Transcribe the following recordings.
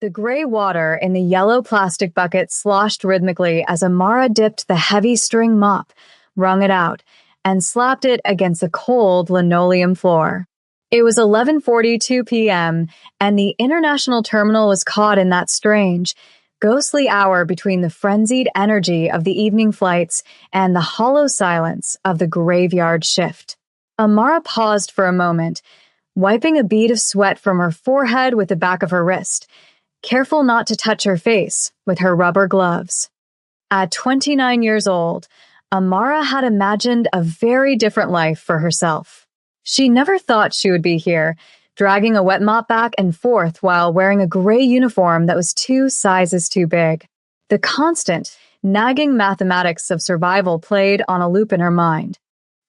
The gray water in the yellow plastic bucket sloshed rhythmically as Amara dipped the heavy string mop, wrung it out, and slapped it against the cold linoleum floor. It was 11:42 p.m., and the international terminal was caught in that strange, ghostly hour between the frenzied energy of the evening flights and the hollow silence of the graveyard shift. Amara paused for a moment, wiping a bead of sweat from her forehead with the back of her wrist, careful not to touch her face with her rubber gloves. At 29 years old, Amara had imagined a very different life for herself. She never thought she would be here, dragging a wet mop back and forth while wearing a gray uniform that was 2 sizes too big. The constant, nagging mathematics of survival played on a loop in her mind.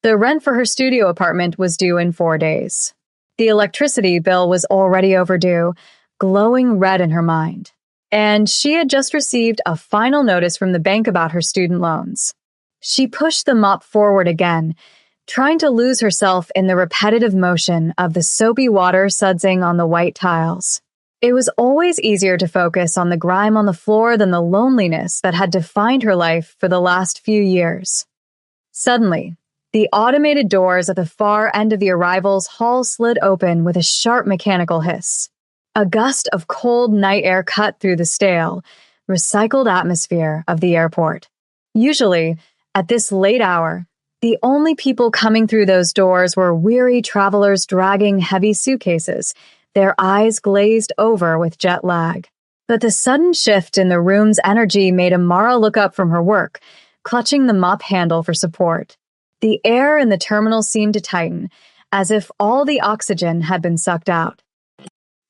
The rent for her studio apartment was due in 4 days. The electricity bill was already overdue, glowing red in her mind. And she had just received a final notice from the bank about her student loans. She pushed the mop forward again, trying to lose herself in the repetitive motion of the soapy water sudsing on the white tiles. It was always easier to focus on the grime on the floor than the loneliness that had defined her life for the last few years. Suddenly, the automated doors at the far end of the arrivals hall slid open with a sharp mechanical hiss. A gust of cold night air cut through the stale, recycled atmosphere of the airport. Usually, at this late hour, the only people coming through those doors were weary travelers dragging heavy suitcases, their eyes glazed over with jet lag. But the sudden shift in the room's energy made Amara look up from her work, clutching the mop handle for support. The air in the terminal seemed to tighten, as if all the oxygen had been sucked out.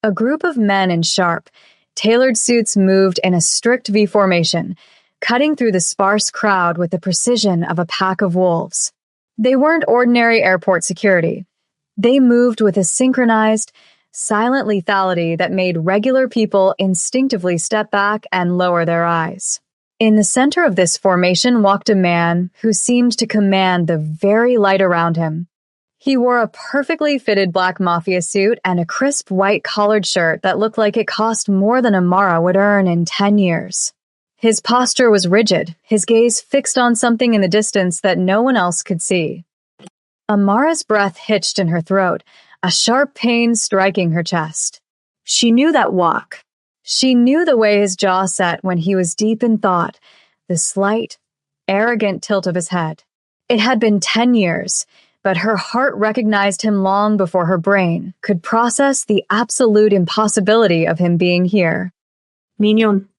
A group of men in sharp, tailored suits moved in a strict V formation, cutting through the sparse crowd with the precision of a pack of wolves. They weren't ordinary airport security. They moved with a synchronized, silent lethality that made regular people instinctively step back and lower their eyes. In the center of this formation walked a man who seemed to command the very light around him. He wore a perfectly fitted black Mafia suit and a crisp white collared shirt that looked like it cost more than Amara would earn in 10 years. His posture was rigid, his gaze fixed on something in the distance that no one else could see. Amara's breath hitched in her throat, a sharp pain striking her chest. She knew that walk. She knew the way his jaw set when he was deep in thought, the slight, arrogant tilt of his head. It had been 10 years, but her heart recognized him long before her brain could process the absolute impossibility of him being here. Mignon.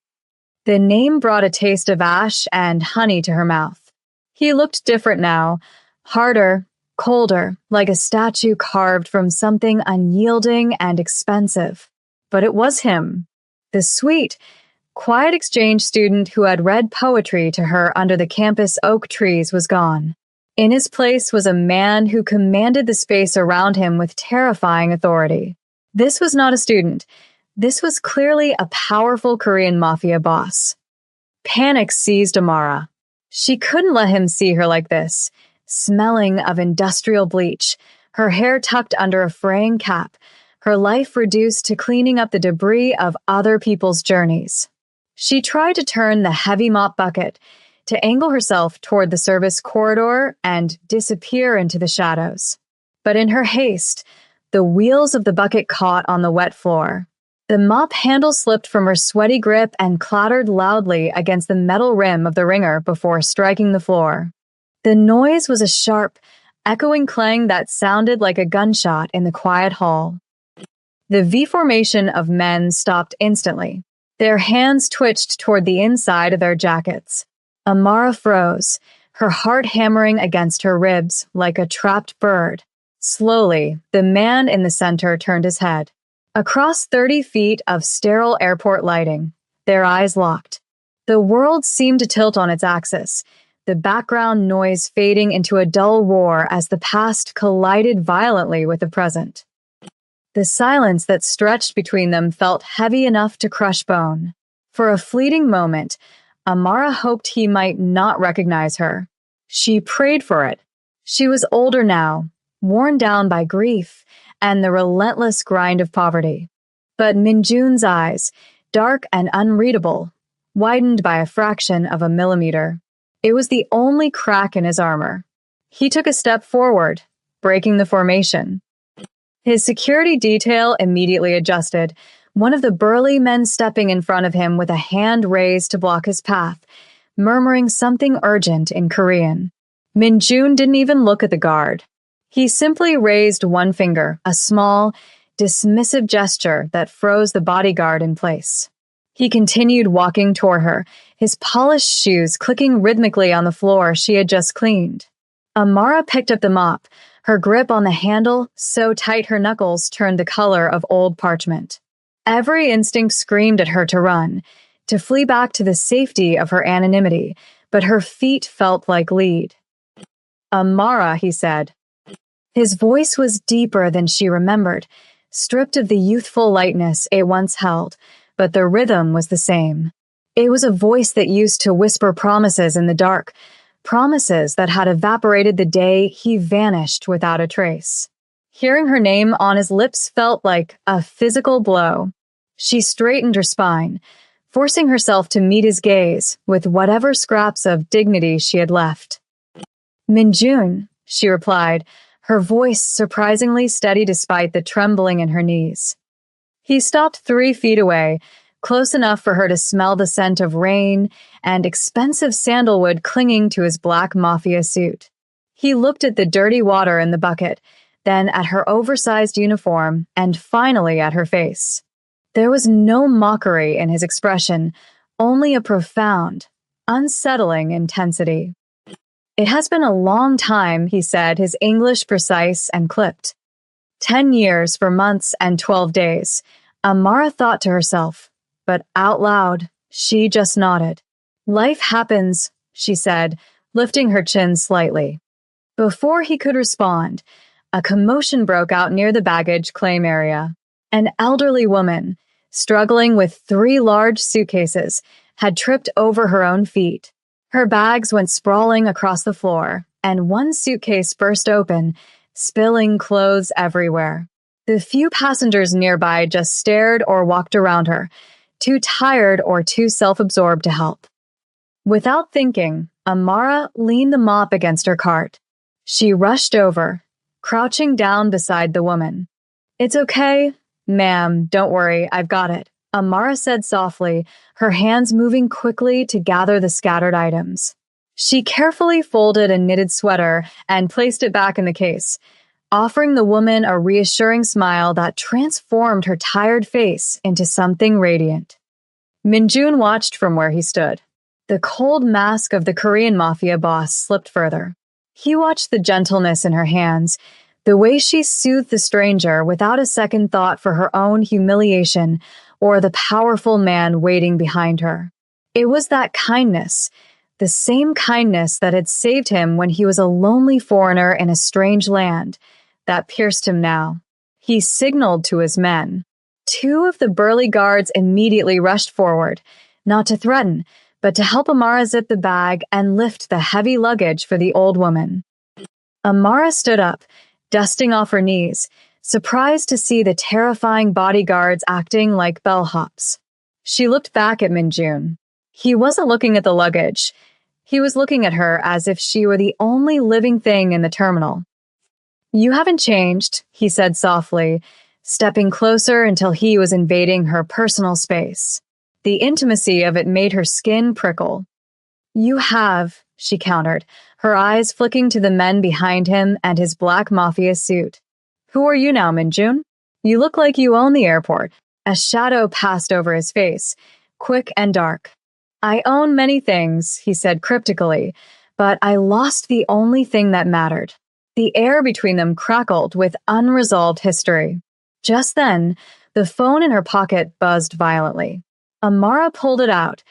The name brought a taste of ash and honey to her mouth. He looked different now, harder, colder, like a statue carved from something unyielding and expensive. But it was him, the sweet, quiet exchange student who had read poetry to her under the campus oak trees was gone. In his place was a man who commanded the space around him with terrifying authority. This was not a student. This was clearly a powerful Korean mafia boss. Panic seized Amara. She couldn't let him see her like this, smelling of industrial bleach, her hair tucked under a fraying cap, her life reduced to cleaning up the debris of other people's journeys. She tried to turn the heavy mop bucket, to angle herself toward the service corridor and disappear into the shadows. But in her haste, the wheels of the bucket caught on the wet floor. The mop handle slipped from her sweaty grip and clattered loudly against the metal rim of the wringer before striking the floor. The noise was a sharp, echoing clang that sounded like a gunshot in the quiet hall. The V formation of men stopped instantly. Their hands twitched toward the inside of their jackets. Amara froze, her heart hammering against her ribs like a trapped bird. Slowly, the man in the center turned his head. Across 30 feet of sterile airport lighting, their eyes locked. The world seemed to tilt on its axis, the background noise fading into a dull roar as the past collided violently with the present. The silence that stretched between them felt heavy enough to crush bone. For a fleeting moment, Amara hoped he might not recognize her. She prayed for it. She was older now, worn down by grief and the relentless grind of poverty. But Minjun's eyes, dark and unreadable, widened by a fraction of a millimeter. It was the only crack in his armor. He took a step forward, breaking the formation. His security detail immediately adjusted, one of the burly men stepping in front of him with a hand raised to block his path, murmuring something urgent in Korean. Min-jun didn't even look at the guard. He simply raised one finger, a small, dismissive gesture that froze the bodyguard in place. He continued walking toward her, his polished shoes clicking rhythmically on the floor she had just cleaned. Amara picked up the mop, her grip on the handle so tight her knuckles turned the color of old parchment. Every instinct screamed at her to run, to flee back to the safety of her anonymity, but her feet felt like lead. "Amara," he said. His voice was deeper than she remembered, stripped of the youthful lightness it once held, but the rhythm was the same. It was a voice that used to whisper promises in the dark, promises that had evaporated the day he vanished without a trace. Hearing her name on his lips felt like a physical blow. She straightened her spine, forcing herself to meet his gaze with whatever scraps of dignity she had left. "Min-jun," she replied, her voice surprisingly steady despite the trembling in her knees. He stopped 3 feet away, close enough for her to smell the scent of rain and expensive sandalwood clinging to his black Mafia suit. He looked at the dirty water in the bucket, then at her oversized uniform, and finally at her face. There was no mockery in his expression, only a profound, unsettling intensity. "It has been a long time," he said, his English precise and clipped. 10 years for months and 12 days, Amara thought to herself, but out loud, she just nodded. "Life happens," she said, lifting her chin slightly. Before he could respond, a commotion broke out near the baggage claim area. An elderly woman, struggling with 3 large suitcases, had tripped over her own feet. Her bags went sprawling across the floor, and one suitcase burst open, spilling clothes everywhere. The few passengers nearby just stared or walked around her, too tired or too self-absorbed to help. Without thinking, Amara leaned the mop against her cart. She rushed over, crouching down beside the woman. "It's okay, ma'am, don't worry, I've got it," Amara said softly, her hands moving quickly to gather the scattered items. She carefully folded a knitted sweater and placed it back in the case, offering the woman a reassuring smile that transformed her tired face into something radiant. Min-jun watched from where he stood. The cold mask of the Korean Mafia boss slipped further. He watched the gentleness in her hands, the way she soothed the stranger without a second thought for her own humiliation or the powerful man waiting behind her. It was that kindness, the same kindness that had saved him when he was a lonely foreigner in a strange land, that pierced him now. He signaled to his men. 2 of the burly guards immediately rushed forward, not to threaten, but to help Amara zip the bag and lift the heavy luggage for the old woman. Amara stood up, dusting off her knees, surprised to see the terrifying bodyguards acting like bellhops. She looked back at Min-jun. He wasn't looking at the luggage. He was looking at her as if she were the only living thing in the terminal. "You haven't changed," he said softly, stepping closer until he was invading her personal space. The intimacy of it made her skin prickle. "You have," she countered, her eyes flicking to the men behind him and his black Mafia suit. "Who are you now, Min-jun? You look like you own the airport." A shadow passed over his face, quick and dark. "I own many things," he said cryptically, "but I lost the only thing that mattered." The air between them crackled with unresolved history. Just then, the phone in her pocket buzzed violently. Amara pulled it out.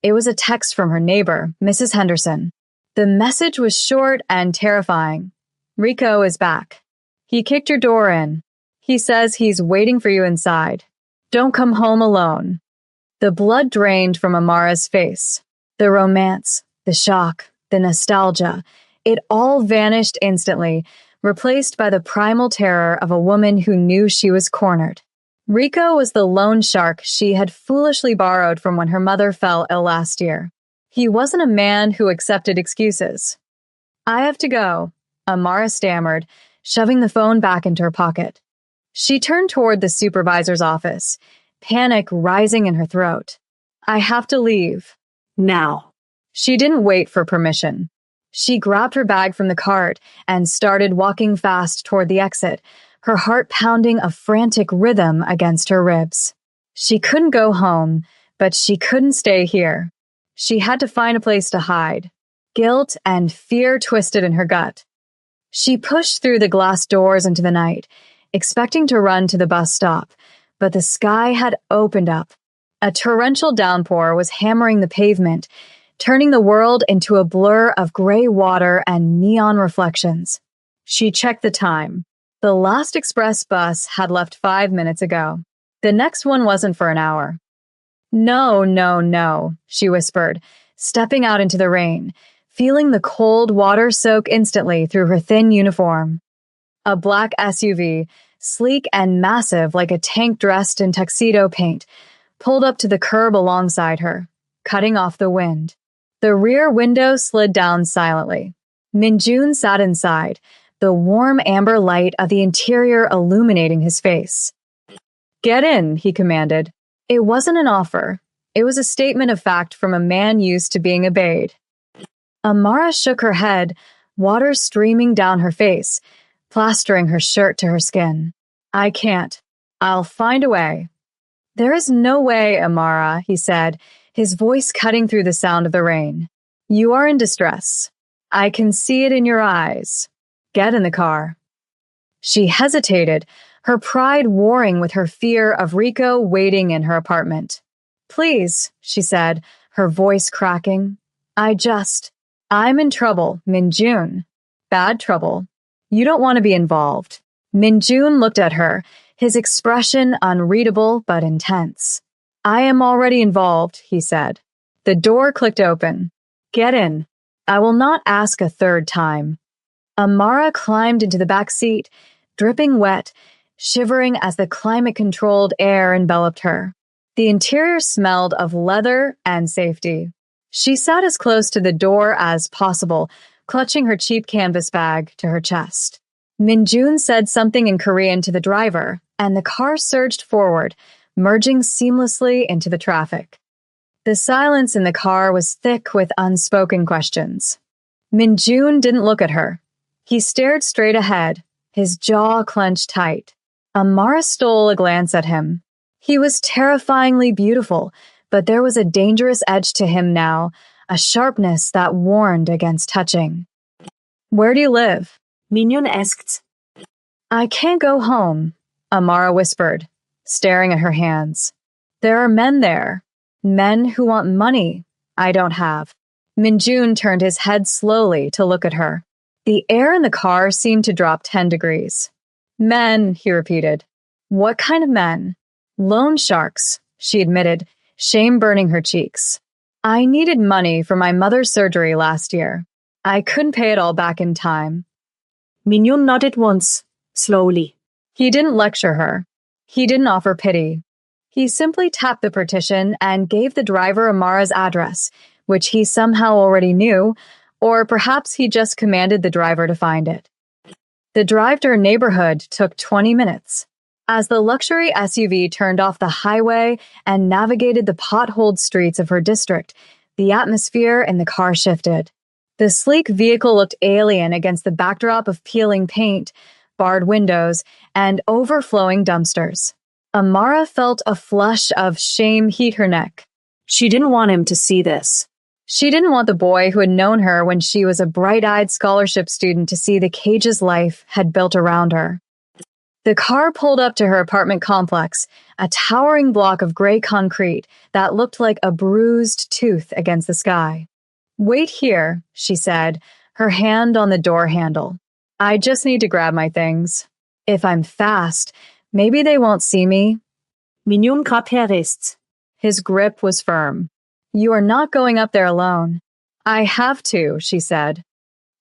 It was a text from her neighbor, Mrs. Henderson. The message was short and terrifying. "Rico is back. He kicked your door in. He says he's waiting for you inside. Don't come home alone." The blood drained from Amara's face. The romance, the shock, the nostalgia, it all vanished instantly, replaced by the primal terror of a woman who knew she was cornered. Rico was the loan shark she had foolishly borrowed from when her mother fell ill last year. He wasn't a man who accepted excuses. "I have to go," Amara stammered, shoving the phone back into her pocket. She turned toward the supervisor's office, panic rising in her throat. "I have to leave." Now. She didn't wait for permission. She grabbed her bag from the cart and started walking fast toward the exit, her heart pounding a frantic rhythm against her ribs. She couldn't go home, but she couldn't stay here. She had to find a place to hide. Guilt and fear twisted in her gut. She pushed through the glass doors into the night, expecting to run to the bus stop, but the sky had opened up. A torrential downpour was hammering the pavement, turning the world into a blur of gray water and neon reflections. She checked the time. The last express bus had left 5 minutes ago. The next one wasn't for an hour. "No, no, no," she whispered, stepping out into the rain, feeling the cold water soak instantly through her thin uniform. A black SUV, sleek and massive like a tank dressed in tuxedo paint, pulled up to the curb alongside her, cutting off the wind. The rear window slid down silently. Minjun sat inside, the warm amber light of the interior illuminating his face. "Get in," he commanded. It wasn't an offer. It was a statement of fact from a man used to being obeyed. Amara shook her head, water streaming down her face, plastering her shirt to her skin. "I can't. I'll find a way." "There is no way, Amara," he said, his voice cutting through the sound of the rain. "You are in distress. I can see it in your eyes. Get in the car." She hesitated, her pride warring with her fear of Rico waiting in her apartment. "Please," she said, her voice cracking. I'm in trouble, Minjun. Bad trouble. You don't want to be involved." Minjun looked at her, his expression unreadable but intense. "I am already involved," he said. The door clicked open. "Get in. I will not ask a third time." Amara climbed into the back seat, dripping wet, shivering as the climate-controlled air enveloped her. The interior smelled of leather and safety. She sat as close to the door as possible, clutching her cheap canvas bag to her chest. Minjun said something in Korean to the driver, and the car surged forward, merging seamlessly into the traffic. The silence in the car was thick with unspoken questions. Minjun didn't look at her. He stared straight ahead, his jaw clenched tight. Amara stole a glance at him. He was terrifyingly beautiful, but there was a dangerous edge to him now, a sharpness that warned against touching. "Where do you live?" Mignon asked. "I can't go home," Amara whispered, staring at her hands. "There are men there. Men who want money I don't have." Minjun turned his head slowly to look at her. The air in the car seemed to drop 10 degrees. "Men," he repeated. "What kind of men?" "Loan sharks," she admitted, shame burning her cheeks. "I needed money for my mother's surgery last year. I couldn't pay it all back in time." Mignon nodded once, slowly. He didn't lecture her. He didn't offer pity. He simply tapped the partition and gave the driver Amara's address, which he somehow already knew, or perhaps he just commanded the driver to find it. The drive to her neighborhood took 20 minutes. As the luxury SUV turned off the highway and navigated the potholed streets of her district, the atmosphere in the car shifted. The sleek vehicle looked alien against the backdrop of peeling paint, barred windows, and overflowing dumpsters. Amara felt a flush of shame heat her neck. She didn't want him to see this. She didn't want the boy who had known her when she was a bright-eyed scholarship student to see the cages life had built around her. The car pulled up to her apartment complex, a towering block of gray concrete that looked like a bruised tooth against the sky. "Wait here," she said, her hand on the door handle. "I just need to grab my things. If I'm fast, maybe they won't see me." Mignon gab haar rest. His grip was firm. "You are not going up there alone." "I have to," she said.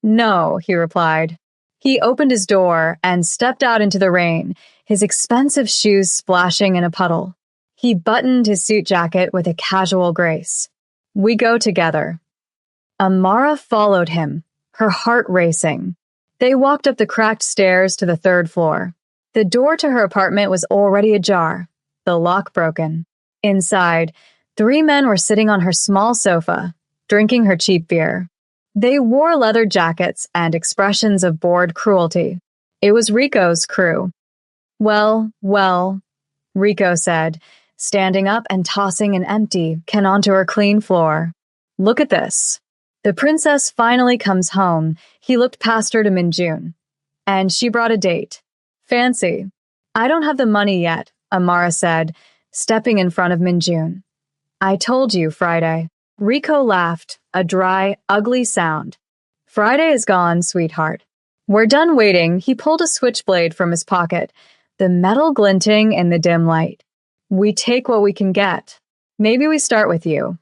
"No," he replied. He opened his door and stepped out into the rain, his expensive shoes splashing in a puddle. He buttoned his suit jacket with a casual grace. "We go together." Amara followed him, her heart racing. They walked up the cracked stairs to the third floor. The door to her apartment was already ajar, the lock broken. Inside, 3 men were sitting on her small sofa, drinking her cheap beer. They wore leather jackets and expressions of bored cruelty. It was Rico's crew. "Well, well," Rico said, standing up and tossing an empty can onto her clean floor. "Look at this." The princess finally comes home. He looked past her to Minjun. "And she brought a date. Fancy." "I don't have the money yet," Amara said, stepping in front of Minjun. "I told you, Friday." Rico laughed, a dry, ugly sound. "Friday is gone, sweetheart." "We're done waiting." He pulled a switchblade from his pocket, the metal glinting in the dim light. "We take what we can get. Maybe we start with you."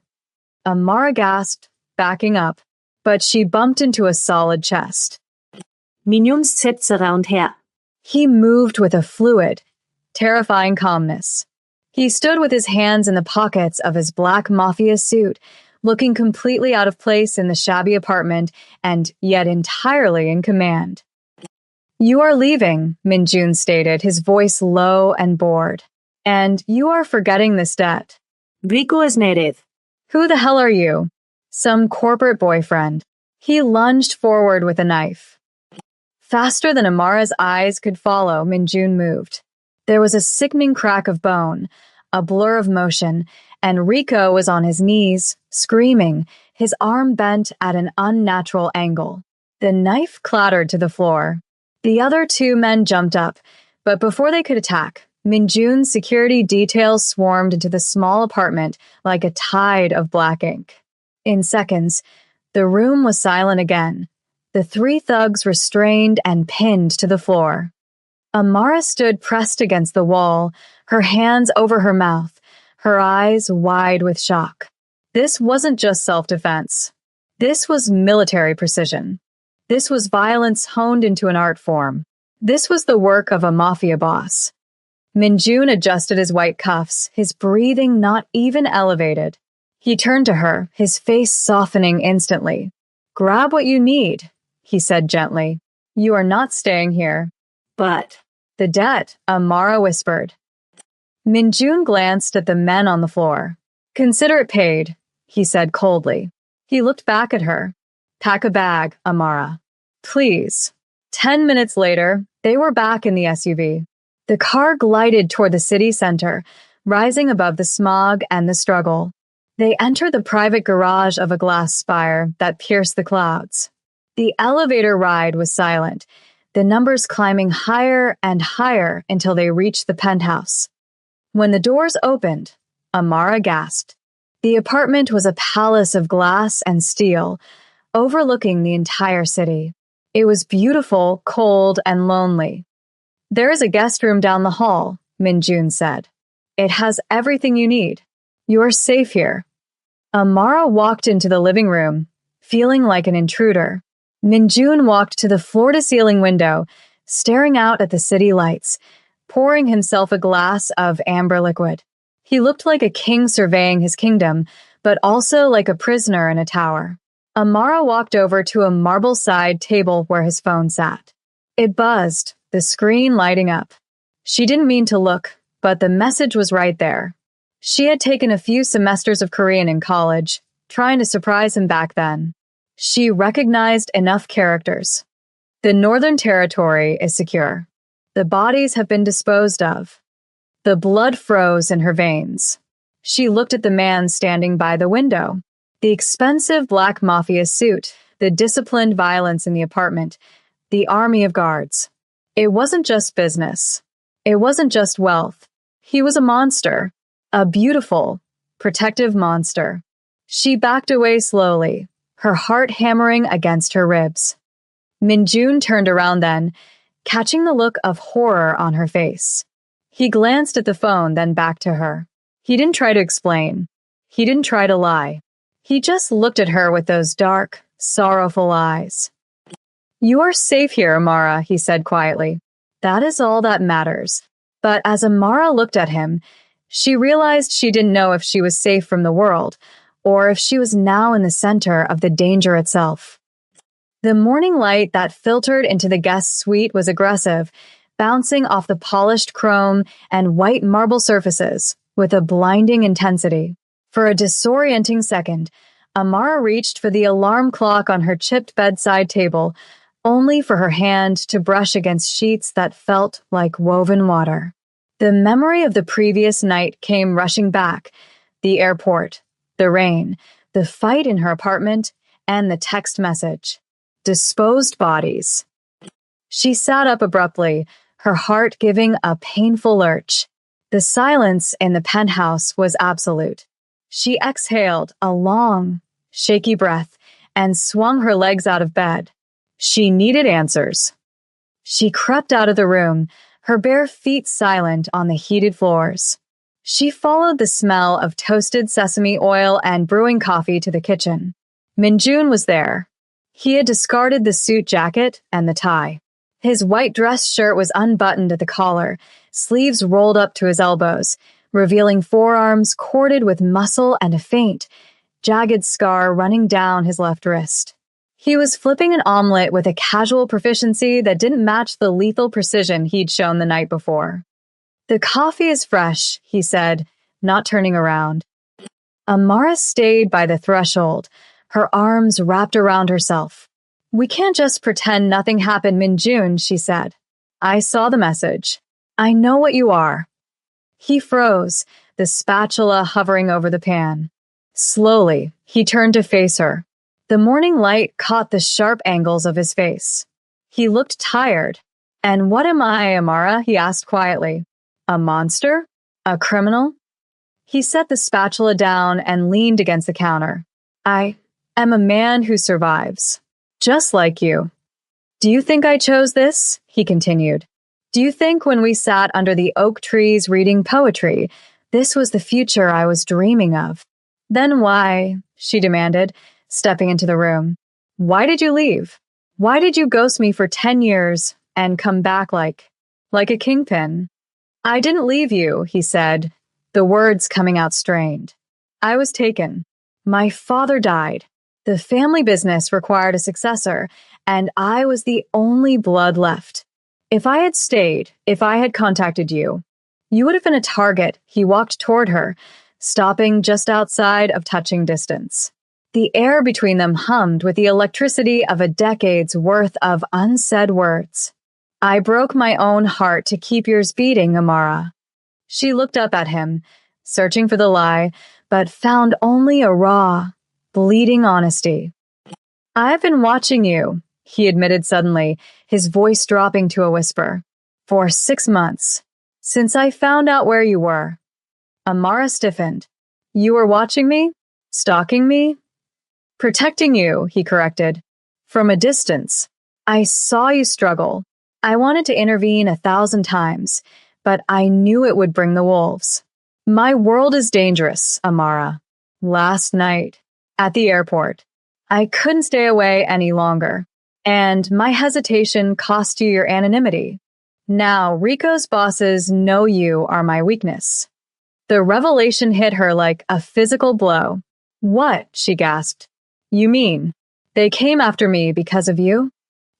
Amara gasped, backing up, but she bumped into a solid chest. Minjun sits around here. He moved with a fluid, terrifying calmness. He stood with his hands in the pockets of his black Mafia suit, looking completely out of place in the shabby apartment and yet entirely in command. "You are leaving," Minjun stated, his voice low and bored. "And you are forgetting this debt." Rico is native. "Who the hell are you?" "Some corporate boyfriend." He lunged forward with a knife. Faster than Amara's eyes could follow, Minjun moved. There was a sickening crack of bone, a blur of motion, and Rico was on his knees, screaming, his arm bent at an unnatural angle. The knife clattered to the floor. The other 2 men jumped up, but before they could attack, Minjun's security details swarmed into the small apartment like a tide of black ink. In seconds, the room was silent again, the 3 thugs restrained and pinned to the floor. Amara stood pressed against the wall, her hands over her mouth, her eyes wide with shock. This wasn't just self-defense. This was military precision. This was violence honed into an art form. This was the work of a mafia boss. Minjun adjusted his white cuffs, his breathing not even elevated. He turned to her, his face softening instantly. "Grab what you need," he said gently. "You are not staying here." But "The debt," Amara whispered. Minjun glanced at the men on the floor. "Consider it paid," he said coldly. He looked back at her. "Pack a bag, Amara. Please." 10 minutes later, they were back in the SUV. The car glided toward the city center, rising above the smog and the struggle. They entered the private garage of a glass spire that pierced the clouds. The elevator ride was silent, the numbers climbing higher and higher until they reached the penthouse. When the doors opened, Amara gasped. The apartment was a palace of glass and steel, overlooking the entire city. It was beautiful, cold, and lonely. "There is a guest room down the hall," Minjun said. "It has everything you need. You are safe here." Amara walked into the living room, feeling like an intruder. Minjun walked to the floor-to-ceiling window, staring out at the city lights, pouring himself a glass of amber liquid. He looked like a king surveying his kingdom, but also like a prisoner in a tower. Amara walked over to a marble-side table where his phone sat. It buzzed, the screen lighting up. She didn't mean to look, but the message was right there. She had taken a few semesters of Korean in college, trying to surprise him back then. She recognized enough characters. The Northern Territory is secure. The bodies have been disposed of. The blood froze in her veins. She looked at the man standing by the window. The expensive black mafia suit, the disciplined violence in the apartment, the army of guards. It wasn't just business. It wasn't just wealth. He was a monster. A beautiful, protective monster. She backed away slowly, her heart hammering against her ribs. Minjun turned around then, catching the look of horror on her face. He glanced at the phone, then back to her. He didn't try to explain. He didn't try to lie. He just looked at her with those dark, sorrowful eyes. "You are safe here, Amara," he said quietly. "That is all that matters." But as Amara looked at him, she realized she didn't know if she was safe from the world, or if she was now in the center of the danger itself. The morning light that filtered into the guest suite was aggressive, bouncing off the polished chrome and white marble surfaces with a blinding intensity. For a disorienting second, Amara reached for the alarm clock on her chipped bedside table, only for her hand to brush against sheets that felt like woven water. The memory of the previous night came rushing back: the airport, the rain, the fight in her apartment, and the text message. Disposed bodies. She sat up abruptly, her heart giving a painful lurch. The silence in the penthouse was absolute. She exhaled a long, shaky breath and swung her legs out of bed. She needed answers. She crept out of the room, her bare feet silent on the heated floors. She followed the smell of toasted sesame oil and brewing coffee to the kitchen. Minjun was there. He had discarded the suit jacket and the tie. His white dress shirt was unbuttoned at the collar, sleeves rolled up to his elbows, revealing forearms corded with muscle and a faint, jagged scar running down his left wrist. He was flipping an omelet with a casual proficiency that didn't match the lethal precision he'd shown the night before. "The coffee is fresh," he said, not turning around. Amara stayed by the threshold, her arms wrapped around herself. "We can't just pretend nothing happened, Minjun," she said. "I saw the message. I know what you are." He froze, the spatula hovering over the pan. Slowly, he turned to face her. The morning light caught the sharp angles of his face. He looked tired. "And what am I, Amara?" he asked quietly. "A monster? A criminal?" He set the spatula down and leaned against the counter. "I am a man who survives. Just like you." "Do you think I chose this?" he continued. "Do you think when we sat under the oak trees reading poetry, this was the future I was dreaming of?" "Then why," she demanded, stepping into the room, "why did you leave? Why did you ghost me for 10 years and come back like a kingpin?" "I didn't leave you," he said, the words coming out strained. "I was taken. My father died. The family business required a successor, and I was the only blood left. If I had stayed, if I had contacted you, you would have been a target." He walked toward her, stopping just outside of touching distance. The air between them hummed with the electricity of a decade's worth of unsaid words. "I broke my own heart to keep yours beating, Amara." She looked up at him, searching for the lie, but found only a raw, bleeding honesty. "I've been watching you," he admitted suddenly, his voice dropping to a whisper. "For 6 months. Since I found out where you were." Amara stiffened. "You were watching me? Stalking me?" "Protecting you," he corrected. "From a distance. I saw you struggle. I wanted to intervene 1,000 times, but I knew it would bring the wolves. My world is dangerous, Amara. Last night, at the airport, I couldn't stay away any longer, and my hesitation cost you your anonymity. Now, Rico's bosses know you are my weakness." The revelation hit her like a physical blow. "What?" she gasped. "You mean, they came after me because of you?"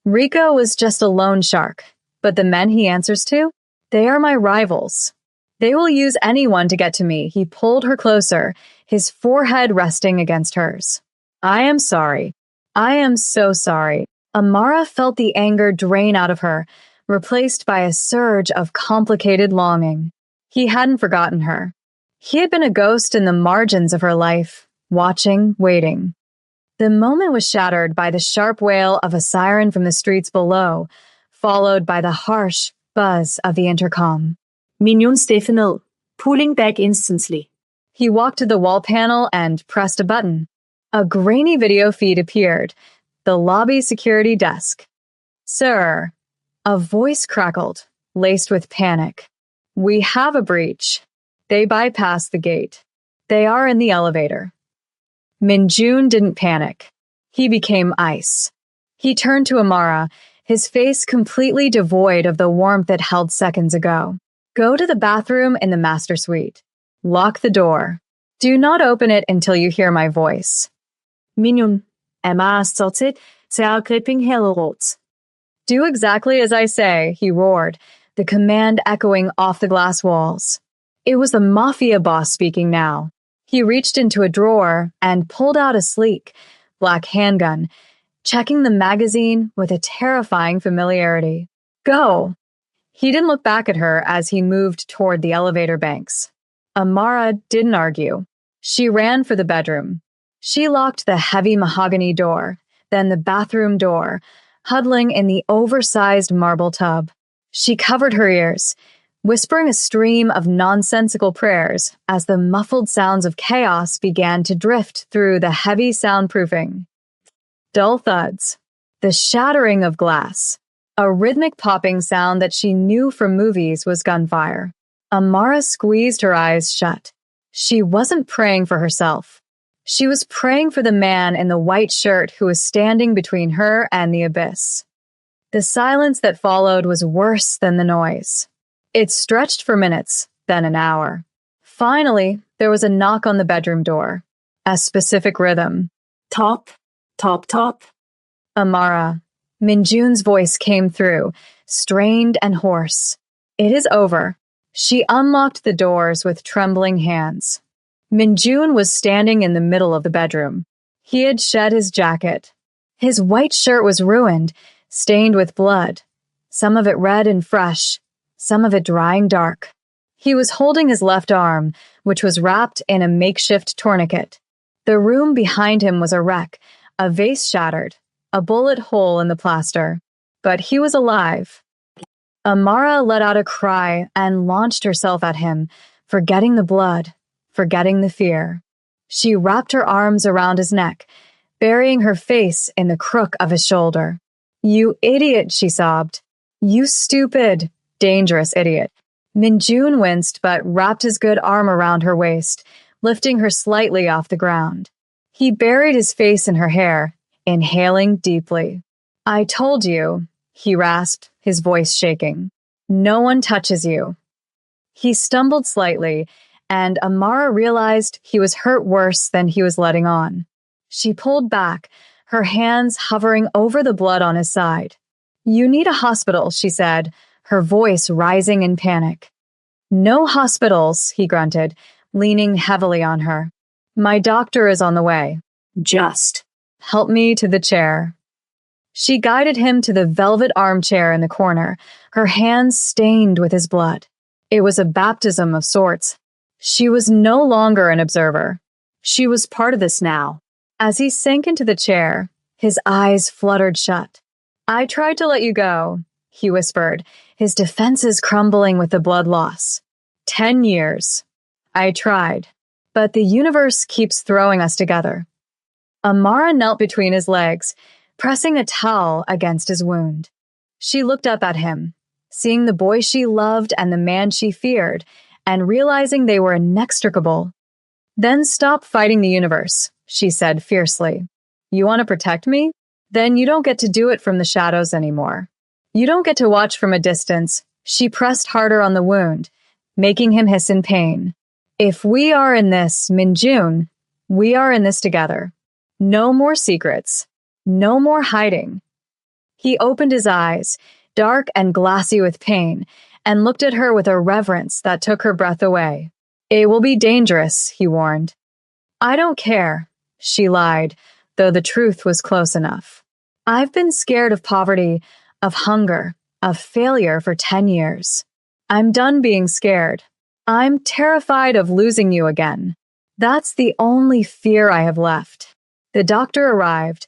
"Rico was just a loan shark, but the men he answers to, they are my rivals. They will use anyone to get to me." He pulled her closer, his forehead resting against hers. "I am sorry. I am so sorry." Amara felt the anger drain out of her, replaced by a surge of complicated longing. He hadn't forgotten her. He had been a ghost in the margins of her life, watching, waiting. The moment was shattered by the sharp wail of a siren from the streets below, followed by the harsh buzz of the intercom. Minion stiffened, pulling back instantly. He walked to the wall panel and pressed a button. A grainy video feed appeared, the lobby security desk. "Sir," a voice crackled, laced with panic. "We have a breach. They bypassed the gate. They are in the elevator." Minjun didn't panic. He became ice. He turned to Amara, his face completely devoid of the warmth it held seconds ago. Go to the bathroom in the master suite. Lock the door. Do not open it until you hear my voice. Minun, Emma started to gripping Hellerot. Do exactly as I say, he roared, the command echoing off the glass walls. It was the Mafia boss speaking now. He reached into a drawer and pulled out a sleek, black handgun, checking the magazine with a terrifying familiarity. Go! He didn't look back at her as he moved toward the elevator banks. Amara didn't argue. She ran for the bedroom. She locked the heavy mahogany door, then the bathroom door, huddling in the oversized marble tub. She covered her ears, whispering a stream of nonsensical prayers as the muffled sounds of chaos began to drift through the heavy soundproofing. Dull thuds, the shattering of glass, a rhythmic popping sound that she knew from movies was gunfire. Amara squeezed her eyes shut. She wasn't praying for herself. She was praying for the man in the white shirt who was standing between her and the abyss. The silence that followed was worse than the noise. It stretched for minutes, then an hour. Finally, there was a knock on the bedroom door. A specific rhythm. Top, top, top. Amara. Minjun's voice came through, strained and hoarse. It is over. She unlocked the doors with trembling hands. Minjun was standing in the middle of the bedroom. He had shed his jacket. His white shirt was ruined, stained with blood, some of it red and fresh, some of it drying dark. He was holding his left arm, which was wrapped in a makeshift tourniquet. The room behind him was a wreck, a vase shattered, a bullet hole in the plaster. But he was alive. Amara let out a cry and launched herself at him, forgetting the blood, forgetting the fear. She wrapped her arms around his neck, burying her face in the crook of his shoulder. You idiot, she sobbed. You stupid, dangerous idiot. Minjun winced but wrapped his good arm around her waist, lifting her slightly off the ground. He buried his face in her hair, inhaling deeply. I told you, he rasped, his voice shaking. No one touches you. He stumbled slightly, and Amara realized he was hurt worse than he was letting on. She pulled back, her hands hovering over the blood on his side. You need a hospital, she said, her voice rising in panic. No hospitals, he grunted, leaning heavily on her. My doctor is on the way. Just. Help me to the chair. She guided him to the velvet armchair in the corner, her hands stained with his blood. It was a baptism of sorts. She was no longer an observer. She was part of this now. As he sank into the chair, his eyes fluttered shut. I tried to let you go, he whispered, his defenses crumbling with the blood loss. 10 years. I tried, but the universe keeps throwing us together. Amara knelt between his legs, pressing a towel against his wound. She looked up at him, seeing the boy she loved and the man she feared, and realizing they were inextricable. Then stop fighting the universe, she said fiercely. You want to protect me? Then you don't get to do it from the shadows anymore. You don't get to watch from a distance. She pressed harder on the wound, making him hiss in pain. If we are in this, Minjun, we are in this together. No more secrets. No more hiding. He opened his eyes, dark and glassy with pain, and looked at her with a reverence that took her breath away. It will be dangerous, he warned. I don't care, she lied, though the truth was close enough. I've been scared of poverty, of hunger, of failure for 10 years. I'm done being scared. I'm terrified of losing you again. That's the only fear I have left. The doctor arrived,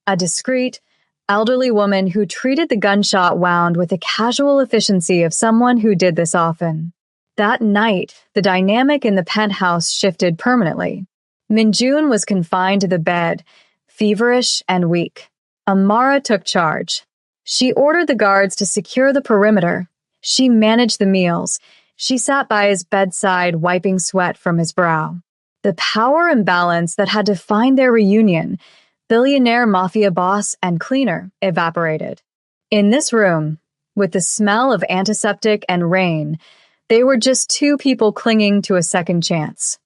a discreet, elderly woman who treated the gunshot wound with the casual efficiency of someone who did this often. That night, the dynamic in the penthouse shifted permanently. Minjun was confined to the bed, feverish and weak. Amara took charge. She ordered the guards to secure the perimeter. She managed the meals. She sat by his bedside, wiping sweat from his brow. The power imbalance that had defined their reunion, billionaire mafia boss and cleaner, evaporated. In this room, with the smell of antiseptic and rain, They were just two people clinging to a second chance.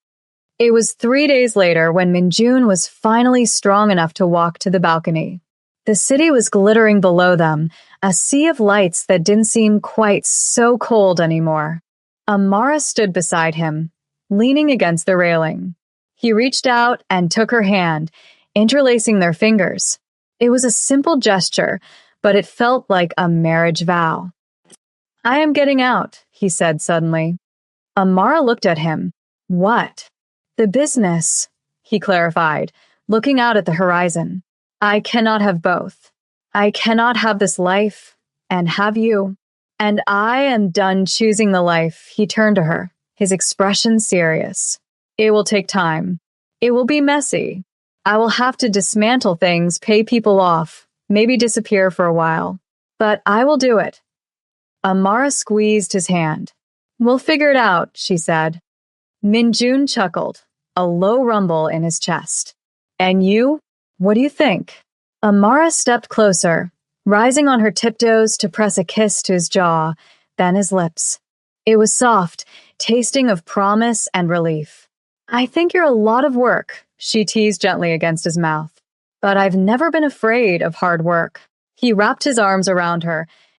It was 3 days later when Minjun was finally strong enough to walk to the balcony. The city was glittering below them, a sea of lights that didn't seem quite so cold anymore. Amara stood beside him, leaning against the railing. He reached out and took her hand, interlacing their fingers. It was a simple gesture, but it felt like a marriage vow. "I am getting out," he said suddenly. Amara looked at him. "What?" "The business," he clarified, looking out at the horizon. "I cannot have both. I cannot have this life and have you. And I am done choosing the life." He turned to her, his expression serious. "It will take time. It will be messy. I will have to dismantle things, pay people off, maybe disappear for a while. But I will do it." Amara squeezed his hand. "We'll figure it out," she said. Minjun chuckled, a low rumble in his chest. "And you? What do you think?" Amara stepped closer, rising on her tiptoes to press a kiss to his jaw, then his lips. It was soft, tasting of promise and relief. "I think you're a lot of work," she teased gently against his mouth. "But I've never been afraid of hard work." He wrapped his arms around her,